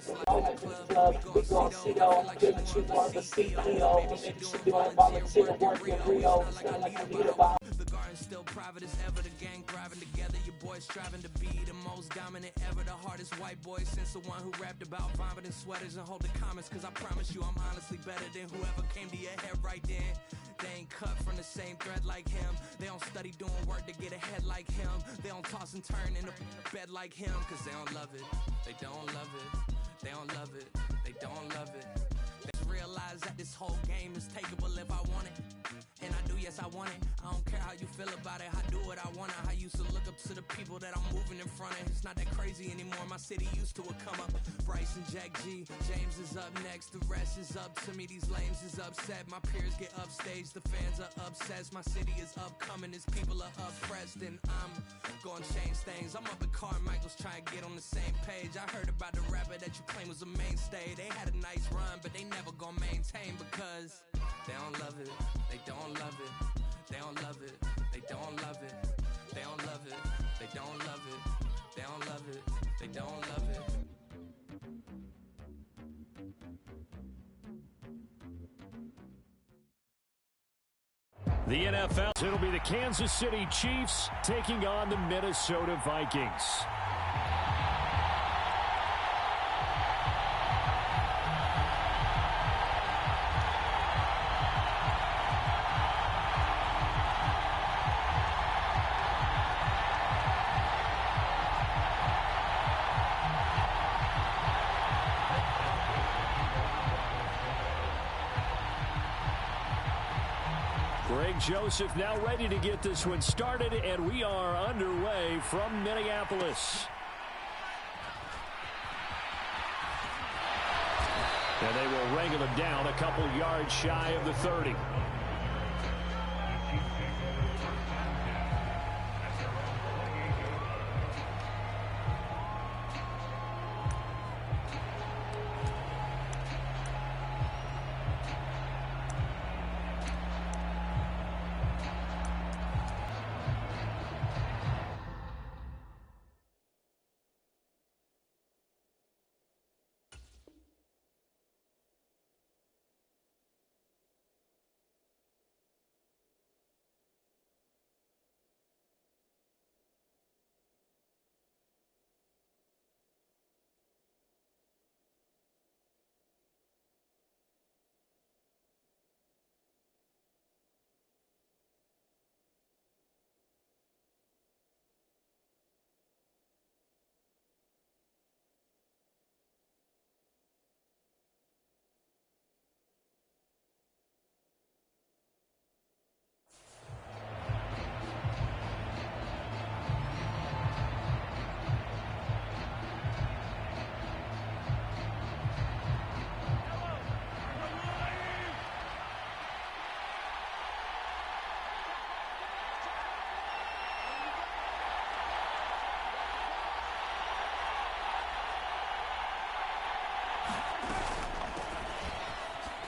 We gon' see though, good that you are the CEO. Maybe you doing volunteer work in Rio. It's not like you need about. The garden's still private as ever, the gang thriving together. Your boys striving to be the most dominant ever. The hardest white boy since the one who rapped about vomiting sweaters and holding comments. Cause I promise you I'm honestly better than whoever came to your head right then. They ain't cut from the same thread like him. They don't study doing work to get ahead like him. They don't toss and turn in a bed like him. Cause they don't love it, they don't love it. They don't love it, they don't love it. They realize that this whole game is takeable if I want it. And I do, yes I want it. I don't care how you feel about it, I do what I want it. I used to look up to the people that I'm moving in front of. It's not that crazy anymore, my city used to a come up. Bryce and Jack G, James is up next. The rest is up to me, these lames is upset. My peers get upstaged, the fans are obsessed. My city is upcoming, its people are oppressed. And I'm gonna change things. I'm up at Carmichael's trying to get on the same page. I heard about the rapper that you claim was a mainstay. They had a nice run, but they never gonna maintain because they don't love it, they don't love it, they don't love it, they don't love it, they don't love it, they don't love it, they don't love it, they don't love it. The NFL, it'll be the Kansas City Chiefs taking on the Minnesota Vikings. Greg Joseph now ready to get this one started, and we are underway from Minneapolis. And they will wrangle him down a couple yards shy of the 30.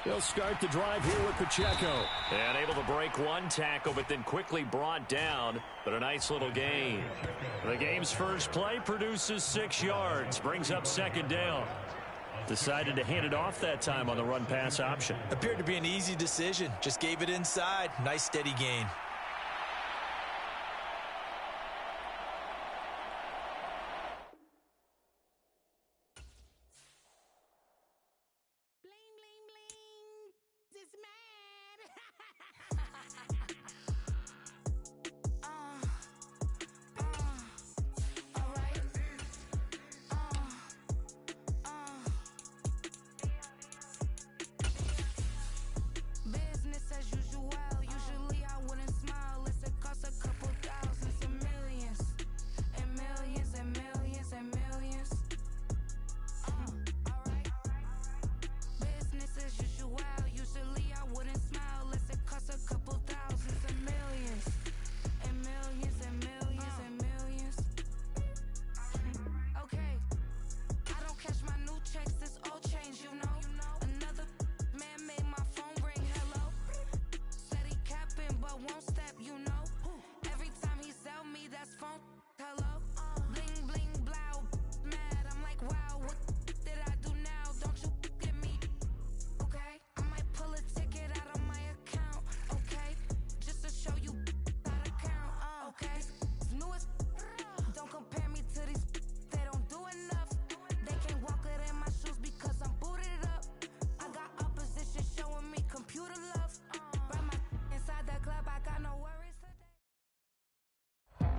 They'll start the drive here with Pacheco. And able to break one tackle, but then quickly brought down. But a nice little gain. The game's first play produces 6 yards. Brings up second down. Decided to hand it off that time on the run-pass option. Appeared to be an easy decision. Just gave it inside. Nice steady gain.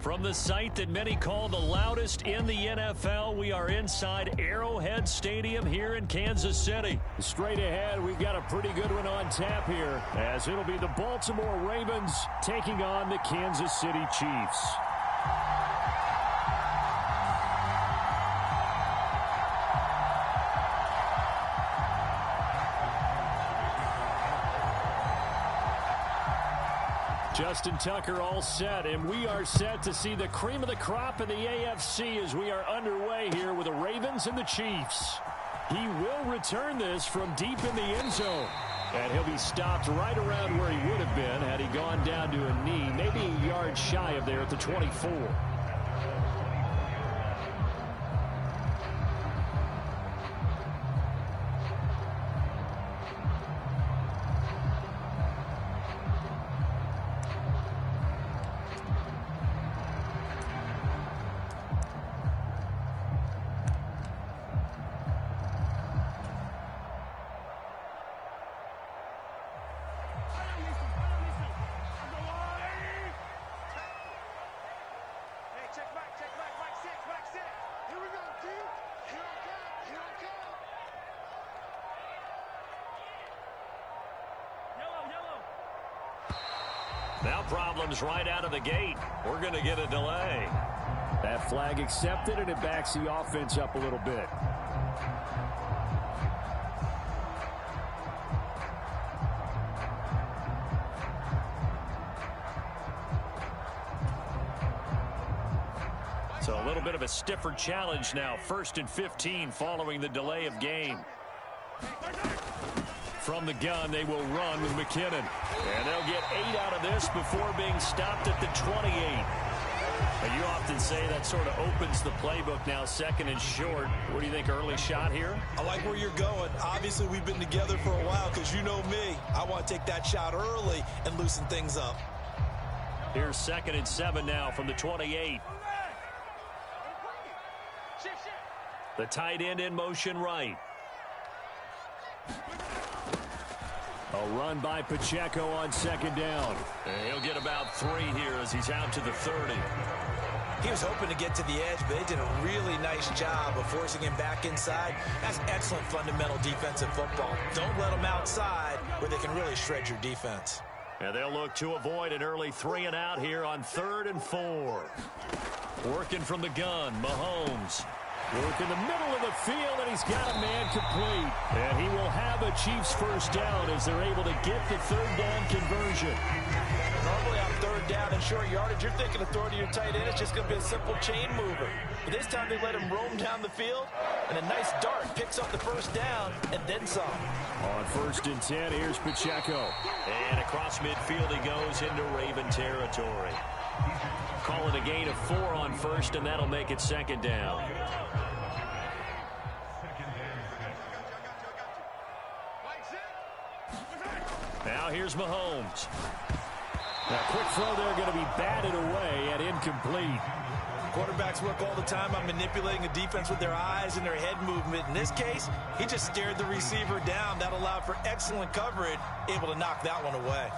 From the site that many call the loudest in the NFL, we are inside Arrowhead Stadium here in Kansas City. Straight ahead, we've got a pretty good one on tap here, as it'll be the Baltimore Ravens taking on the Kansas City Chiefs. Justin Tucker all set, and we are set to see the cream of the crop in the AFC as we are underway here with the Ravens and the Chiefs. He will return this from deep in the end zone, and he'll be stopped right around where he would have been had he gone down to a knee, maybe a yard shy of there at the 24. Now problems right out of the gate. We're going to get a delay. That flag accepted, and it backs the offense up a little bit. So a little bit of a stiffer challenge now. 1st and 15 following the delay of game. From the gun, they will run with McKinnon. And they'll get 8 out of this before being stopped at the 28. Now, you often say that sort of opens the playbook now, 2nd and short. What do you think, early shot here? I like where you're going. Obviously, we've been together for a while because you know me. I want to take that shot early and loosen things up. Here's 2nd and 7 now from the 28. The tight end in motion right. A run by Pacheco on 2nd down. And he'll get about 3 here as he's out to the 30. He was hoping to get to the edge, but they did a really nice job of forcing him back inside. That's excellent fundamental defensive football. Don't let them outside where they can really shred your defense. And they'll look to avoid an early 3 and out here on 3rd and 4. Working from the gun, Mahomes. Work in the middle of the field, and he's got a man complete. And he will have a Chiefs first down as they're able to get the 3rd down conversion. Normally on 3rd down and short yardage, you're thinking of throwing to your tight end. It's just going to be a simple chain mover. But this time they let him roam down the field, and a nice dart picks up the 1st down and then some. On 1st and 10, here's Pacheco. And across midfield he goes into Raven territory. Call it a gain of 4 on 1st, and that'll make it 2nd down. Now here's Mahomes. Now quick throw there going to be batted away and incomplete. Quarterbacks work all the time on manipulating a defense with their eyes and their head movement. In this case, he just stared the receiver down. That allowed for excellent coverage, able to knock that one away.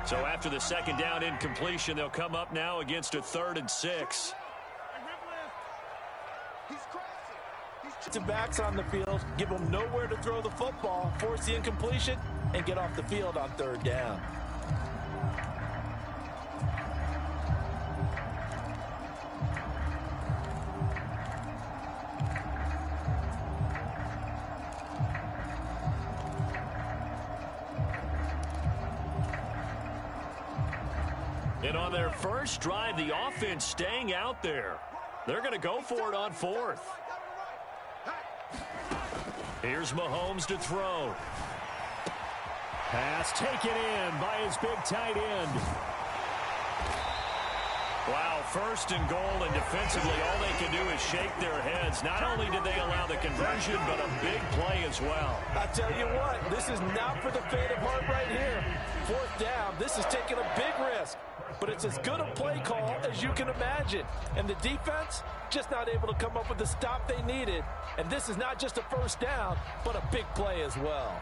So after the 2nd down incompletion, they'll come up now against a 3rd and 6. To backs on the field, give them nowhere to throw the football, force the incompletion, and get off the field on 3rd down. And on their first drive, the offense staying out there. They're going to go for it on 4th. Here's Mahomes to throw. Pass taken in by his big tight end. Wow, 1st and goal, and defensively all they can do is shake their heads. Not only did they allow the conversion, but a big play as well. I tell you what, this is not for the faint of heart right here. 4th down, this is taking a big risk. But it's as good a play call as you can imagine. And the defense just not able to come up with the stop they needed. And this is not just a 1st down, but a big play as well.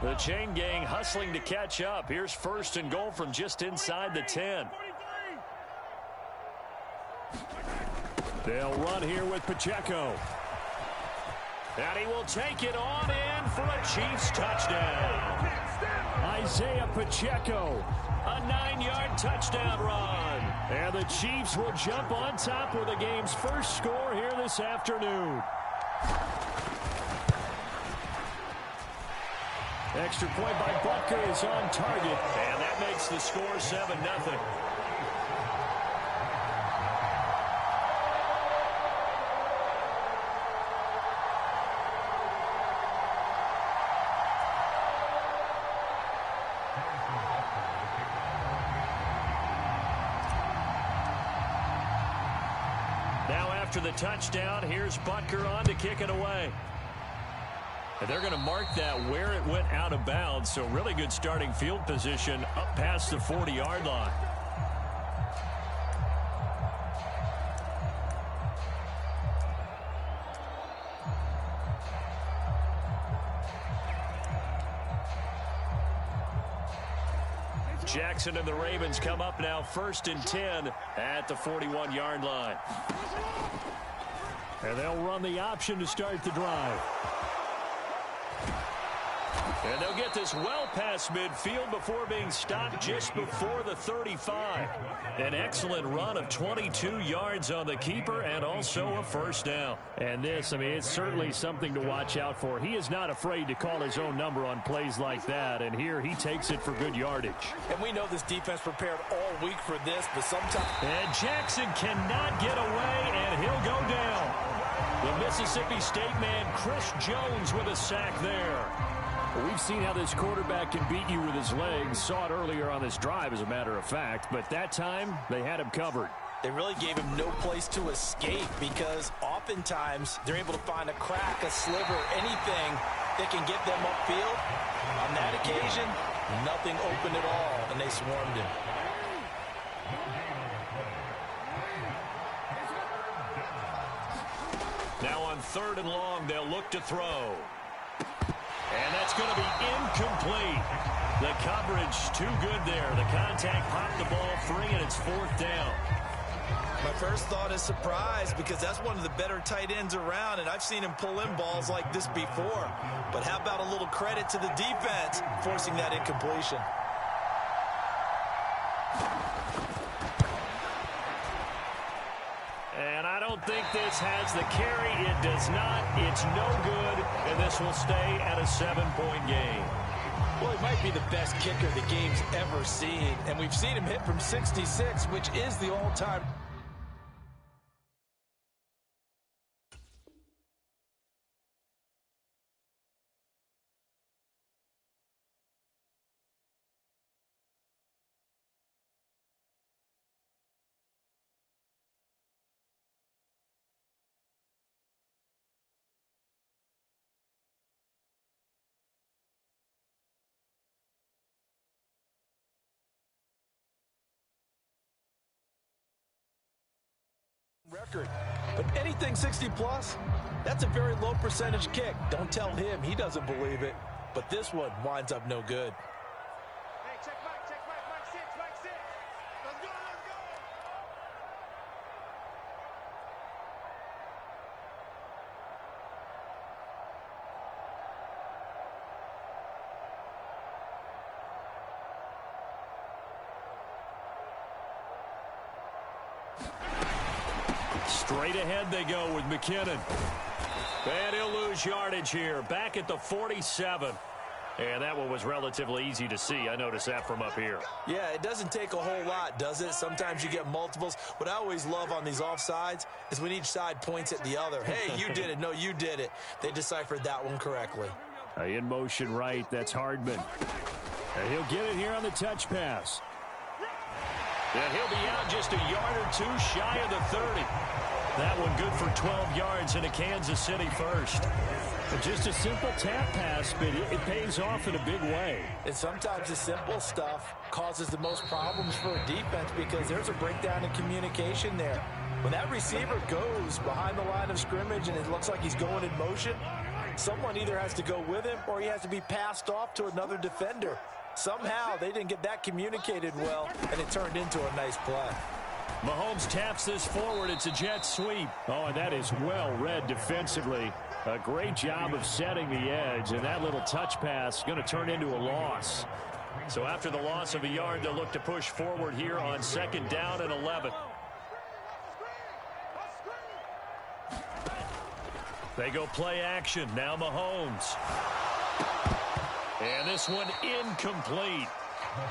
The chain gang hustling to catch up. Here's 1st and goal from just inside the 10. They'll run here with Pacheco. And he will take it on in for a Chiefs touchdown. Isaiah Pacheco, a 9-yard touchdown run. And the Chiefs will jump on top with the game's first score here this afternoon. Extra point by Butker is on target. And that makes the score 7-0. Now after the touchdown, here's Butker on to kick it away. And they're going to mark that where it went out of bounds. So really good starting field position up past the 40-yard line. Jackson and the Ravens come up now 1st and 10 at the 41-yard line. And they'll run the option to start the drive. And they'll get this well past midfield before being stopped just before the 35. An excellent run of 22 yards on the keeper and also a 1st down. And this, I mean, it's certainly something to watch out for. He is not afraid to call his own number on plays like that. And here he takes it for good yardage. And we know this defense prepared all week for this, but sometimes... And Jackson cannot get away, and he'll go down. The Mississippi State man, Chris Jones, with a sack there. Well, we've seen how this quarterback can beat you with his legs. Saw it earlier on this drive, as a matter of fact. But that time, they had him covered. They really gave him no place to escape because oftentimes they're able to find a crack, a sliver, anything that can get them upfield. On that occasion, nothing open at all, and they swarmed him. Now on 3rd and long, they'll look to throw. And that's going to be incomplete. The coverage too good there. The contact popped the ball free, and it's 4th down. My first thought is surprise because that's one of the better tight ends around, and I've seen him pull in balls like this before. But how about a little credit to the defense forcing that incompletion? And I don't think this has the carry. It does not. It's no good, and this will stay at a 7-point game. Well, he might be the best kicker the game's ever seen, and we've seen him hit from 66, which is the all-time. Record. But anything 60-plus, that's a very low percentage kick. Don't tell him. He doesn't believe it. But this one winds up no good. Hey, check back, Mike 6. Let's go. Straight ahead they go with McKinnon. And he'll lose yardage here. Back at the 47. And that one was relatively easy to see. I noticed that from up here. Yeah, it doesn't take a whole lot, does it? Sometimes you get multiples. What I always love on these offsides is when each side points at the other. Hey, you did it. No, you did it. They deciphered that one correctly. In motion right, that's Hardman. And he'll get it here on the touch pass. And he'll be out just a yard or two shy of the 30. That one good for 12 yards in a Kansas City first. Just a simple tap pass, but it pays off in a big way. And sometimes the simple stuff causes the most problems for a defense because there's a breakdown in communication there. When that receiver goes behind the line of scrimmage and it looks like he's going in motion, Someone either has to go with him or he has to be passed off to another defender. Somehow they didn't get that communicated well, and it turned into a nice play. Mahomes taps this forward. It's a jet sweep. Oh, and that is well read defensively. A great job of setting the edge, and that little touch pass is going to turn into a loss. So after the loss of a yard, they'll look to push forward here on 2nd down and 11. They go play action. Now Mahomes. And this one incomplete.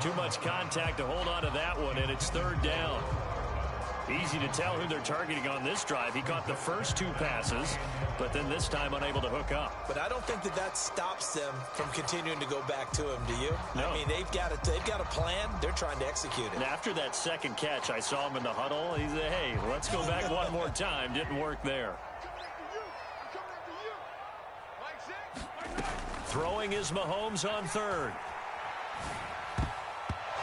Too much contact to hold on to that one, and it's 3rd down. Easy to tell who they're targeting on this drive. He caught the first 2 passes, but then this time unable to hook up. But I don't think that stops them from continuing to go back to him, do you? No. I mean, they've got a plan. They're trying to execute it. And after that second catch, I saw him in the huddle. He said, hey, let's go back one more time. Didn't work there. Throwing is Mahomes on 3rd.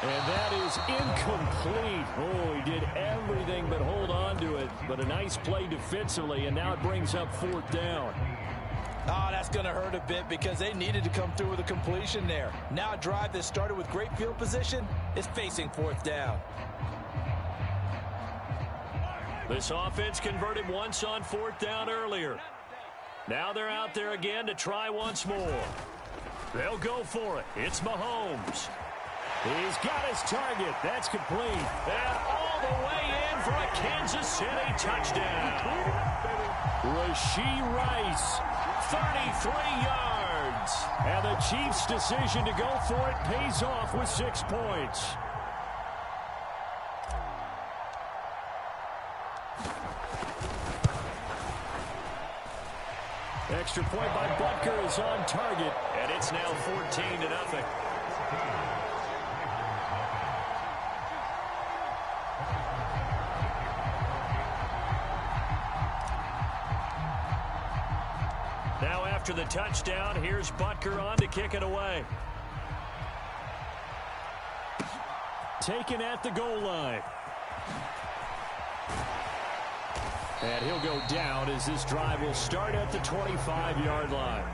And that is incomplete. Oh, he did everything but hold on to it. But a nice play defensively, and now it brings up 4th down. Oh, that's going to hurt a bit because they needed to come through with a completion there. Now a drive that started with great field position is facing 4th down. This offense converted once on 4th down earlier. Now they're out there again to try once more. They'll go for it. It's Mahomes. He's got his target. That's complete. And all the way in for a Kansas City touchdown. Rashee Rice, 33 yards. And the Chiefs' decision to go for it pays off with 6 points. Extra point by Butker is on target, and it's now 14-0. Now after the touchdown, here's Butker on to kick it away. Taken at the goal line. And he'll go down as this drive will start at the 25-yard line.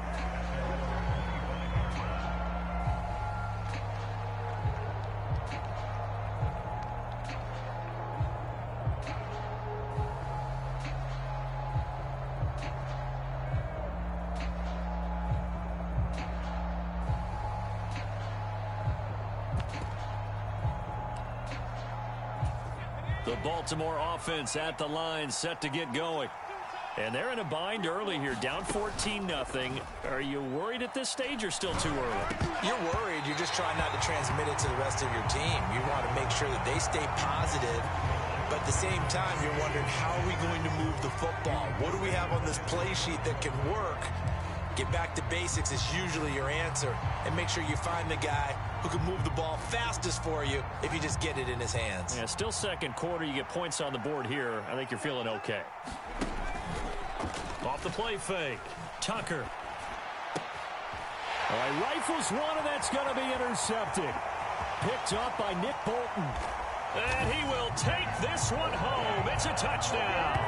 The Baltimore offense at the line, set to get going. And they're in a bind early here, down 14-0. Are you worried at this stage or still too early? You're worried. You're just trying not to transmit it to the rest of your team. You want to make sure that they stay positive. But at the same time, you're wondering, how are we going to move the football? What do we have on this play sheet that can work? Get back to basics is usually your answer. And make sure you find the guy who can move the ball fastest for you if you just get it in his hands. Yeah, still second quarter. You get points on the board here. I think you're feeling okay. Off the play fake. Tucker. All right, rifles one, and that's going to be intercepted. Picked up by Nick Bolton. And he will take this one home. It's a touchdown.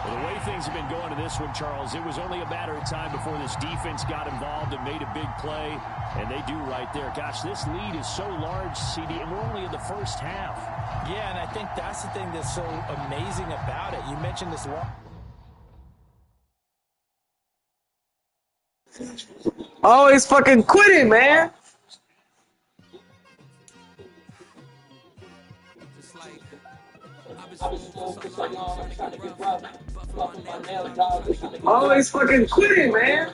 Well, the way things have been going to this one, Charles, it was only a matter of time before this defense got involved and made a big play. And they do right there. Gosh, this lead is so large, CD, and we're only in the first half. Yeah, and I think that's the thing that's so amazing about it. You mentioned this long. Always fucking quitting, man. Always fucking quitting, man.